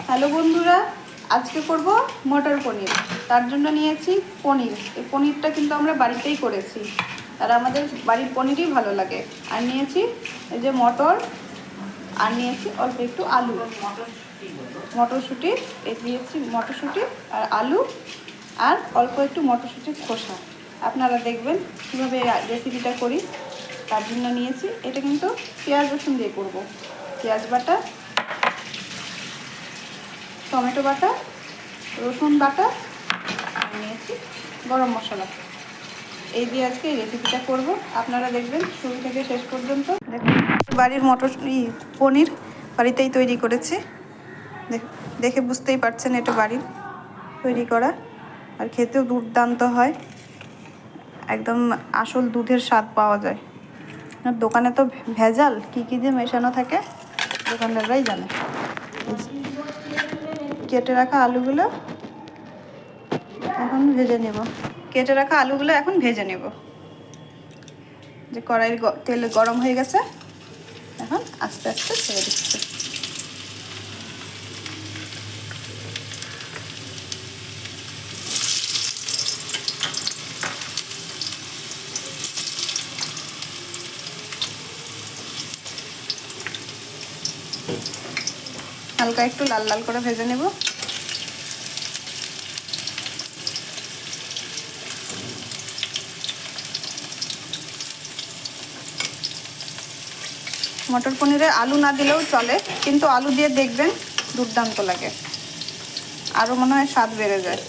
Hello বন্ধুরা, আজকে করব মটর পনির। তার জন্য নিয়েছি পনির। এই পনিরটা কিন্তু আমরা বাড়িতেই করেছি, আর আমাদের বাড়ির পনিরই ভালো লাগে। আর নিয়েছি এই যে মটর, আর নিয়েছি অল্প একটু আলু, মটরশুঁটি। এই দিয়েছি মটরশুঁটি আর আলু, আর অল্প একটু মটরশুঁটির খোসা। আপনারা দেখবেন কীভাবে রেসিপিটা করি। তার জন্য নিয়েছি, এটা কিন্তু পেঁয়াজ রসুন দিয়ে করব। পেঁয়াজ বাটা, টমেটো বাটা, রসুন বাটা, আর নিয়েছি গরম মশলা। এই দিয়ে আজকে এই রেসিপিটা করব। আপনারা দেখবেন শুরু থেকে শেষ পর্যন্ত। দেখুন, বাড়ির পনির বাড়িতেই তৈরি করেছি। দেখে বুঝতেই পারছেন এটা বাড়ির তৈরি করা, আর খেতেও দুর্দান্ত হয়। একদম আসল দুধের স্বাদ পাওয়া যায়। আর দোকানে তো ভেজাল, কী কী যে মেশানো থাকে দোকানদাররাই জানে। কেটে রাখা আলুগুলো এখন ভেজে নেব। যে কড়াইয়ের তেল গরম হয়ে গেছে, এখন আস্তে আস্তে ছেড়ে দিচ্ছি। হালকা একটু লাল লাল করে ভেজে নেব। মটর পনিরে আলু না দিলেও চলে, কিন্তু আলু দিয়ে দেখবেন দুর্দান্ত লাগে, আরও মনে হয় স্বাদ বেড়ে যায়।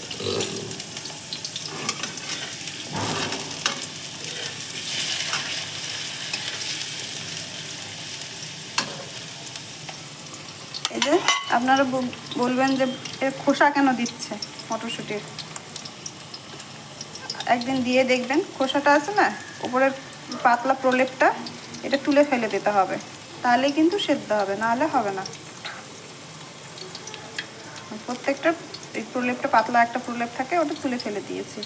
এই যে আপনারা বলবেন যে এর খোসা কেন দিচ্ছে মটরশুঁটির। একদিন দিয়ে দেখবেন, খোসাটা আছে না উপরের পাতলা প্রলেপটা, এটা তুলে ফেলে দিতে হবে, তাহলেই কিন্তু সেদ্ধ হবে, নাহলে হবে না। প্রত্যেকটা এই প্রলেপটা পাতলা একটা প্রলেপ থাকে, ওটা তুলে ফেলে দিয়েছি।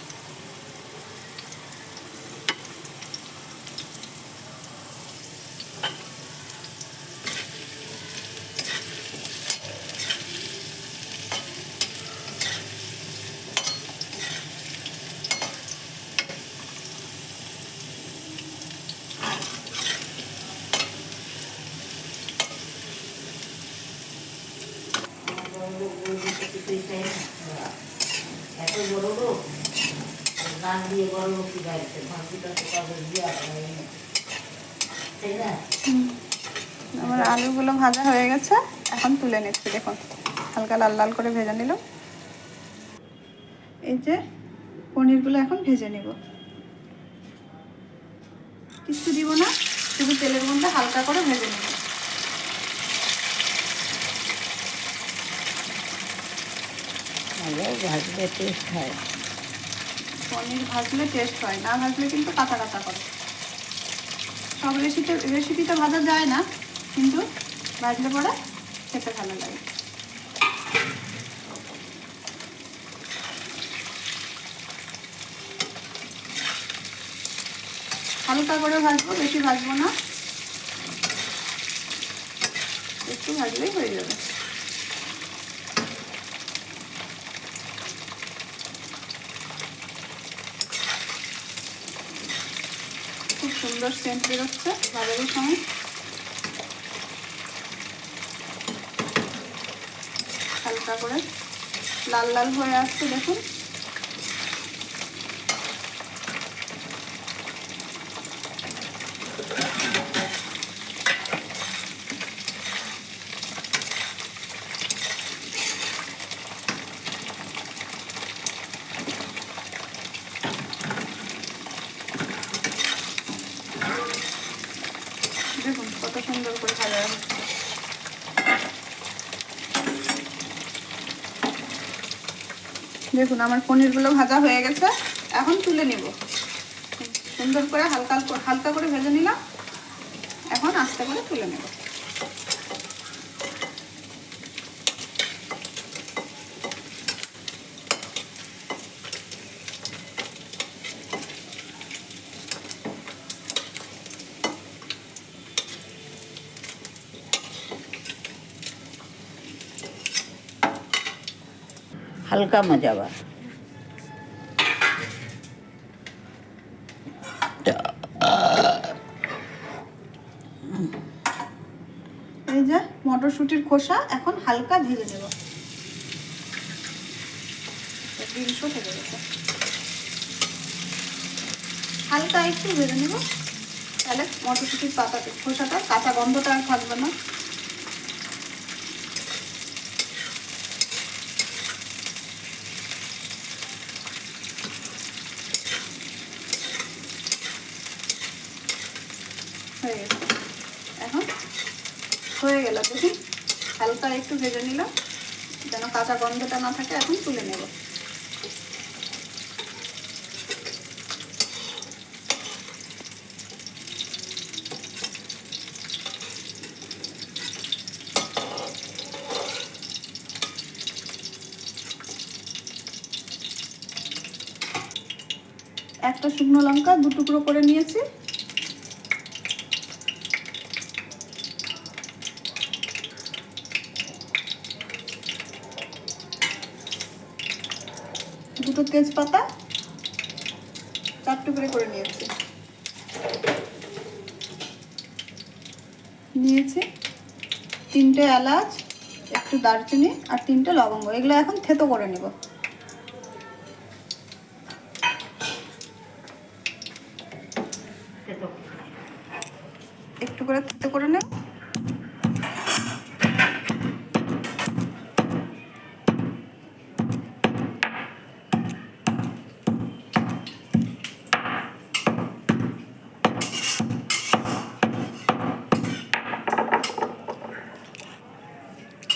আমার আলুগুলো ভাজা হয়ে গেছে, এখন তুলে নিচ্ছি। দেখুন, হালকা লাল লাল করে ভেজে নিলাম। এই যে পনিরগুলো এখন ভেজে নেব, কিছু দিব না, শুধু তেলের মধ্যে হালকা করে ভেজে নেব। ভাজলে টেস্ট হয়, পনির ভাজলে টেস্ট হয়, না ভাজলে কিন্তু কাঁচা কাঁচা করে। সব রেসিপিতে ভাজা যায় না, কিন্তু ভাজলে পরে খেতে ভালো লাগে। হালকা করে ভাজবো, বেশি ভাজবো না, একটু ভাজলেই হয়ে যাবে। খুব সুন্দর সেন্ট বেরোচ্ছে ভাজার সময়। হালকা করে লাল লাল হয়ে আসছে, দেখুন। দেখুন কত সুন্দর করে ভাজা হচ্ছে। দেখুন আমার পনিরগুলো ভাজা হয়ে গেছে, এখন তুলে নেব। সুন্দর করে হালকা হালকা করে ভেজে নিলাম, এখন আস্তে করে তুলে নেব। হালকা মজাবা। এই যে মটরশুঁটির খোসা এখন হালকা ভেজে নেব। ডিমশো থেকে গেছে, হালকা একটু ভেজে নেব, তাহলে মটরশুঁটির পাতাতে খোসাটা কাঁচা গন্ধটা আর থাকবে না। হয়ে গেছে, এখন হয়ে গেল। দেখি হালকা একটু ভেজে নিলাম যেন কাঁচা গন্ধটা না থাকে। এখন তুলে নেব। একটা শুকনো লঙ্কা 2 টুকরো করে নিয়েছি। দুটো তেজপাতা 4 টুকরো করে নিয়েছি। নিয়েছি 3টে এলাচ, একটু দারচিনি আর 3টে লবঙ্গ। এগুলো এখন থেতো করে নেব। একটু করে থেতো করে নেব।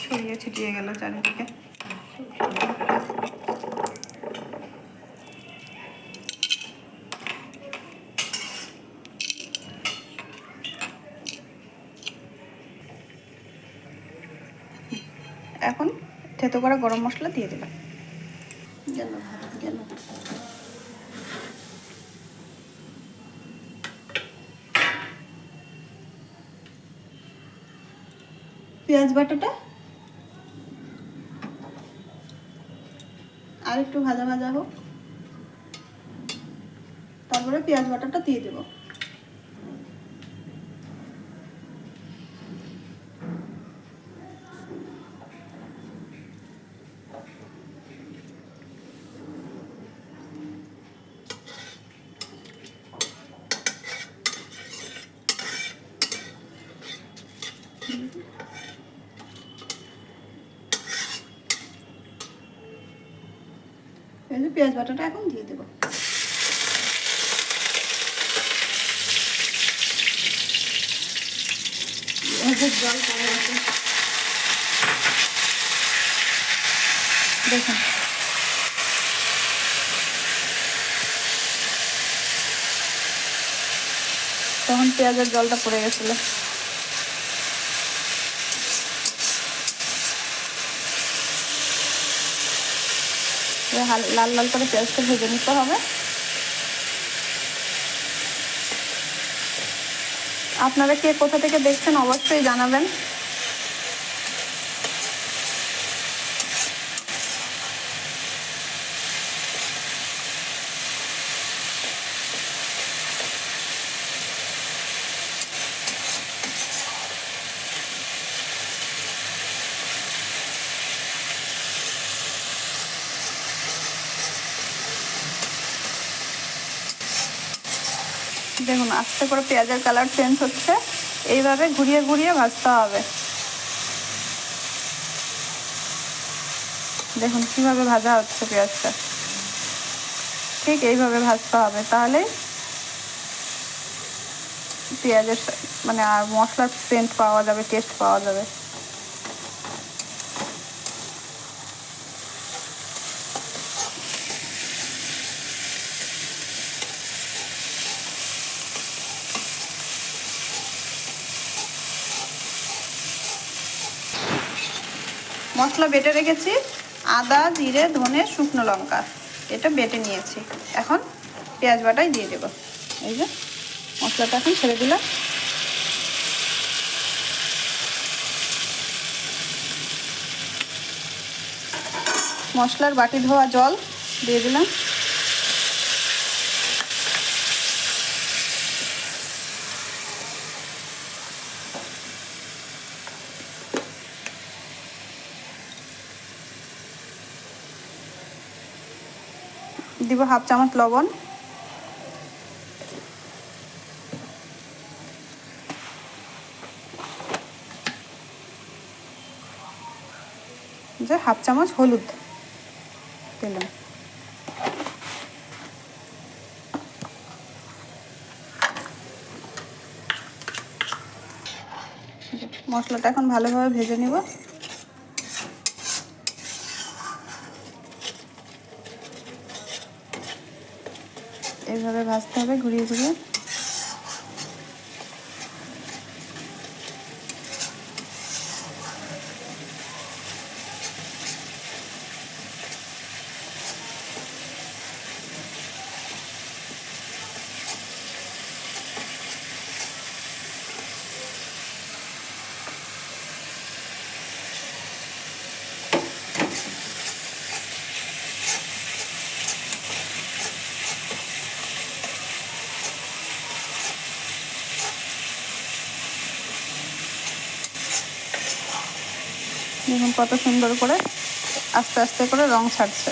ছড়িয়ে ছিটিয়ে গেল চারিদিকে। এখন থেতো করা গরম মশলা দিয়ে দিলাম। পেঁয়াজ বাটাটা আর একটু ভাজা ভাজা হোক, তারপরে পেঁয়াজ বাটাটা দিয়ে দেব। এই যে পেঁয়াজ বাটাটা এখন দিয়ে দেব। জল পড়ে গেছে দেখুন। তখন পেঁয়াজের জলটা পড়ে গেছিল। লাল লাল করে পেঁয়াজটা ভেজে নিতে হবে। আপনারা কে কোথা থেকে দেখছেন অবশ্যই জানাবেন। দেখুন আস্তে করে পেঁয়াজের কালার চেঞ্জ হচ্ছে, এইভাবে ঘুরিয়ে ঘুরিয়ে ভাজতে হবে। দেখুন কিভাবে ভাজা হচ্ছে পেঁয়াজটা, ঠিক এইভাবে ভাজতে হবে, তাহলে পেঁয়াজের মানে আর মশলার সেন্ট পাওয়া যাবে, টেস্ট পাওয়া যাবে। মশলা বেটে রেখেছি, আদা, জিরে, ধনে, শুকনো লঙ্কা, এটা বেটে নিয়েছি। এখন পেঁয়াজ বাটাই দিয়ে দেব। এই যে মশলাটা এখন ছেড়ে দিলাম। মশলার বাটি ধোয়া জল দিয়ে দিলাম। দিব হাফ চামচ লবণ, যে হাফ চামচ হলুদ দিলাম। মশলাটা এখন ভালোভাবে ভেজে নিব। এইভাবে ভাজতে হবে ঘুরিয়ে ঘুরিয়ে। দেখুন কত সুন্দর করে আস্তে আস্তে করে রং ছাড়ছে।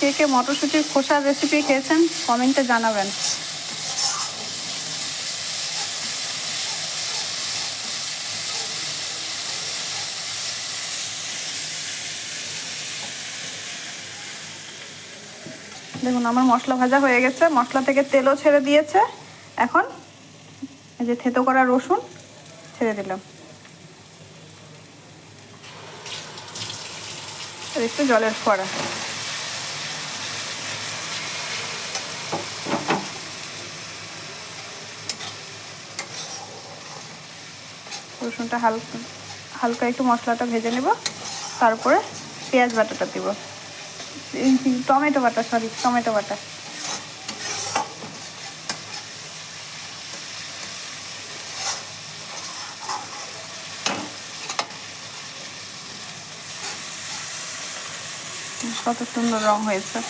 কে কে মটরশুঁটির খোসার রেসিপি খেয়েছেন কমেন্টে জানাবেন। দেখুন আমার মশলা ভাজা হয়ে গেছে, মশলা থেকে তেলও ছেড়ে দিয়েছে। এখন এই যে থেতো করা রসুন ছেড়ে দিলাম। একটু জলের ফোয়ারা। রসুনটা হালকা একটু মশলাটা ভেজে নেব, তারপরে পেঁয়াজ বাটাটা দিব, টমেটো বাটা। কত সুন্দর রং হয়েছে।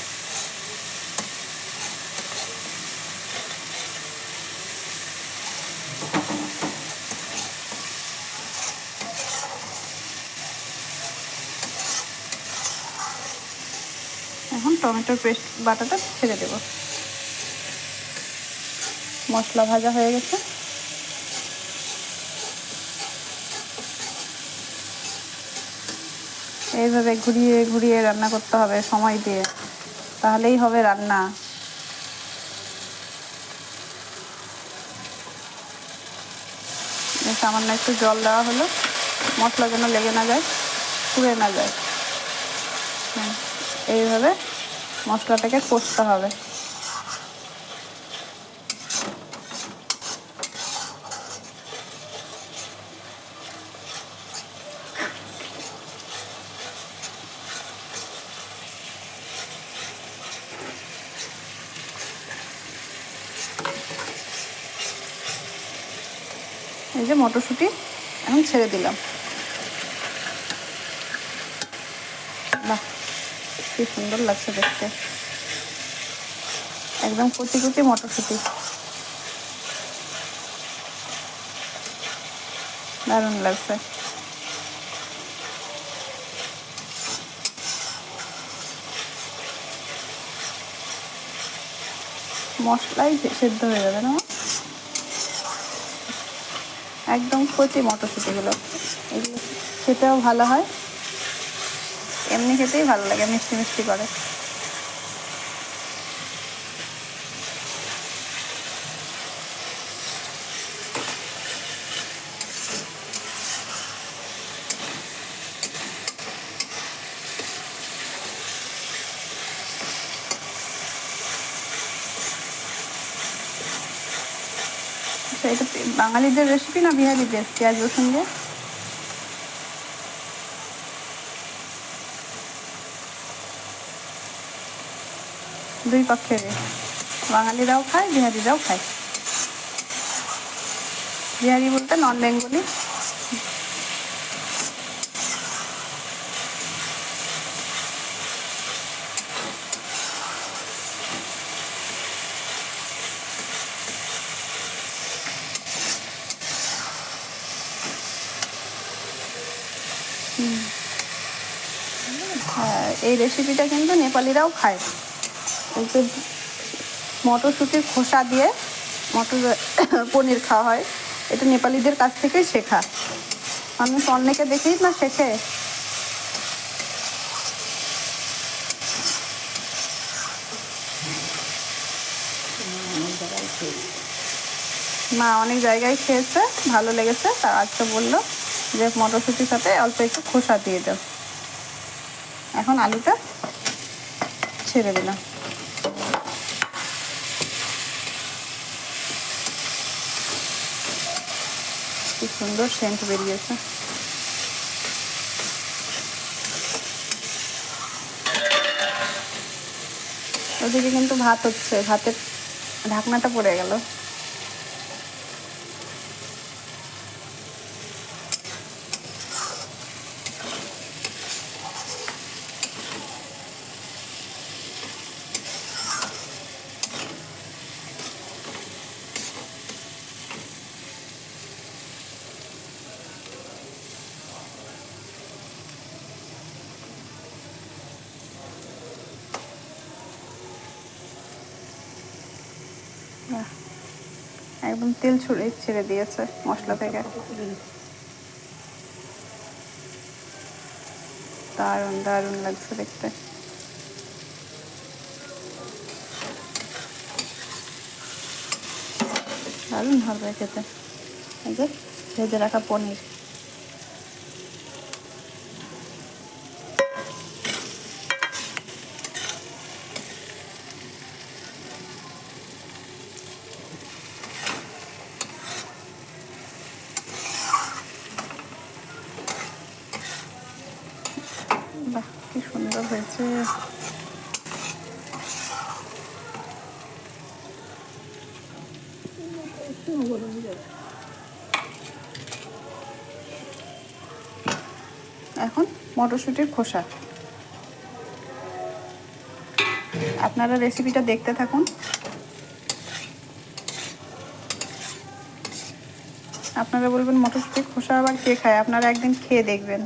এখন টমেটোর পেস্ট বাটাটা ছেড়ে দেব। মশলা ভাজা হয়ে গেছে। এইভাবে ঘুরিয়ে ঘুরিয়ে রান্না করতে হবে সময় দিয়ে, তাহলেই হবে রান্না। সামান্য একটু জল দেওয়া হলো, মশলা যেন লেগে না যায়, পুড়ে না যায়। এইভাবে মশলাটাকে কষতে হবে। এই যে মটরশুঁটি এখন ছেড়ে দিলাম। বাহ, কি সুন্দর লাগছে দেখতে, একদম কুচি কুচি মটরশুঁটি, দারুণ লাগছে। মশলাই সেদ্ধ হয়ে যাবে না, একদম কচি মটরশুঁটিগুলো। এগুলো খেতেও ভালো হয়, এমনি খেতেই ভালো লাগে, মিষ্টি মিষ্টি করে। আচ্ছা, এটা বাঙালিদের রেসিপি না বিহারিদের পেঁয়াজ রসুন দিয়ে? দুই পক্ষের, বাঙালিরাও খায় বিহারিরাও খায়। বিহারি বলতে নন বেঙ্গলি। হ্যাঁ, এই রেসিপিটা কিন্তু নেপালিরাও খায়। এই যে মটরশুঁটির খোসা দিয়ে মটর পনির খাওয়া হয়, এটা নেপালিদের কাছ থেকেই শেখা। মানুষ অন্যকে দেখেই না শেখে। মা অনেক জায়গায় খেয়েছে, ভালো লেগেছে, তার আজকে বললো যে মটরশুঁটির সাথে অল্প একটু খোসা দিয়ে দাও। এখন আলুটা ছেড়ে দিলাম। কি সুন্দর সেন্ট বেরিয়েছে। ওদিকে কিন্তু ভাত হচ্ছে, ভাতের ঢাকনাটা পড়ে গেল। একদম তেল ছেড়ে দিয়েছে মশলা থেকে। দারুণ দারুণ লাগছে দেখতে। দারুণ হবে খেতে। এই যে ভেজে রাখা পনির। বাহ, কি সুন্দর হয়েছে। এখন মটরশুঁটির খোসা। আপনারা রেসিপিটা দেখতে থাকুন। আপনারা বলবেন মটরশুঁটির খোসা আবার কে খায়? আপনারা একদিন খেয়ে দেখবেন।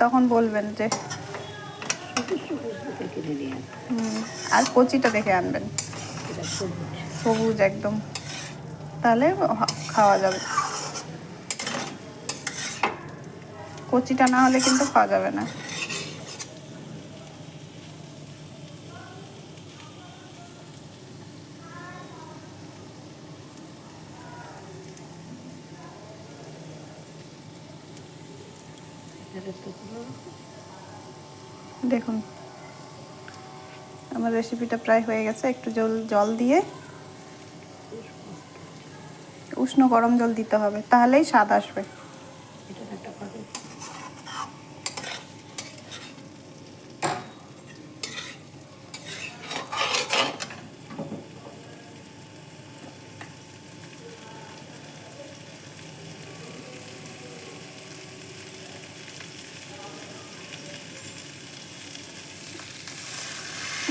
তখন বলবেন যে আর কচিটা দেখে আনবেন, সবুজ একদম, তাহলে খাওয়া যাবে। কচিটা না হলে কিন্তু খাওয়া যাবে না। দেখুন আমার রেসিপিটা প্রায় হয়ে গেছে। একটু জল দিয়ে, উষ্ণ গরম জল দিতে হবে, তাহলেই স্বাদ আসবে।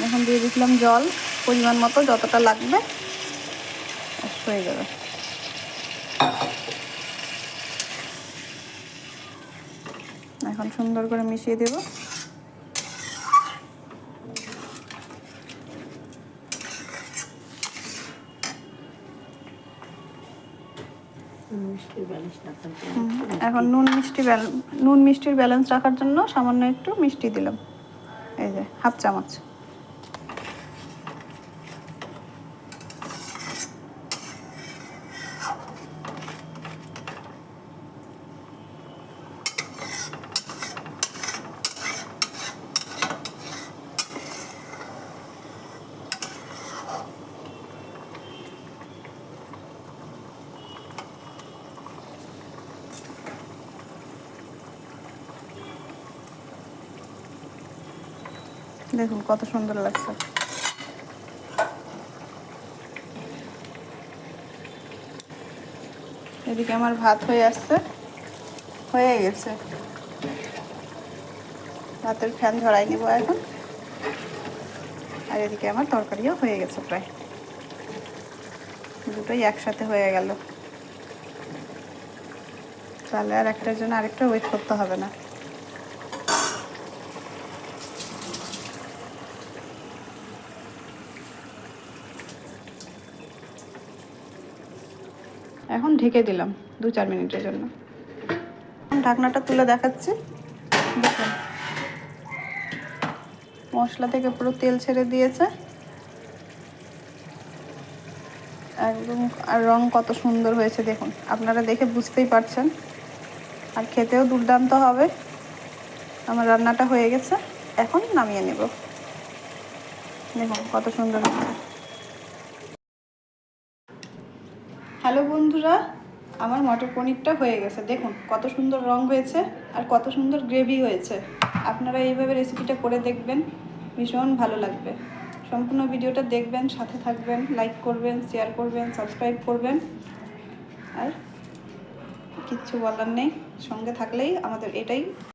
এখন দিয়ে দিলাম জল পরিমাণ মতো, যতটা লাগবে হয়ে যাবে। এখন সুন্দর করে মিশিয়ে দেব। এখন নুন মিষ্টির ব্যালেন্স রাখার জন্য সামান্য একটু মিষ্টি দিলাম, এই যে 1/2 চামচ। দেখুন কত সুন্দর লাগছে। এদিকে আমার ভাত হয়ে আসছে, হয়ে গেছে। ভাতের ফ্যান ঝরাই নেব এখন। আর এদিকে আমার তরকারিও হয়ে গেছে প্রায়, দুটোই একসাথে হয়ে গেল। তাহলে আর একটার জন্য আরেকটা ওয়েট করতে হবে না। এখন ঢেকে দিলাম 2-4 মিনিটের জন্য। ঢাকনাটা তুলে দেখাচ্ছি। দেখুন মশলা থেকে পুরো তেল ছেড়ে দিয়েছে একদম। আর রং কত সুন্দর হয়েছে দেখুন, আপনারা দেখে বুঝতেই পারছেন। আর খেতেও দুর্দান্ত হবে। আমার রান্নাটা হয়ে গেছে, এখন নামিয়ে নেব। দেখুন কত সুন্দর হয়েছে। হ্যালো বন্ধুরা, আমার মটর পনিরটা হয়ে গেছে। দেখুন কত সুন্দর রং হয়েছে আর কত সুন্দর গ্রেভি হয়েছে। আপনারা এইভাবে রেসিপিটা করে দেখবেন, ভীষণ ভালো লাগবে। সম্পূর্ণ ভিডিওটা দেখবেন, সাথে থাকবেন, লাইক করবেন, শেয়ার করবেন, সাবস্ক্রাইব করবেন। আর কিচ্ছু বলার নেই, সঙ্গে থাকলেই আমাদের এটাই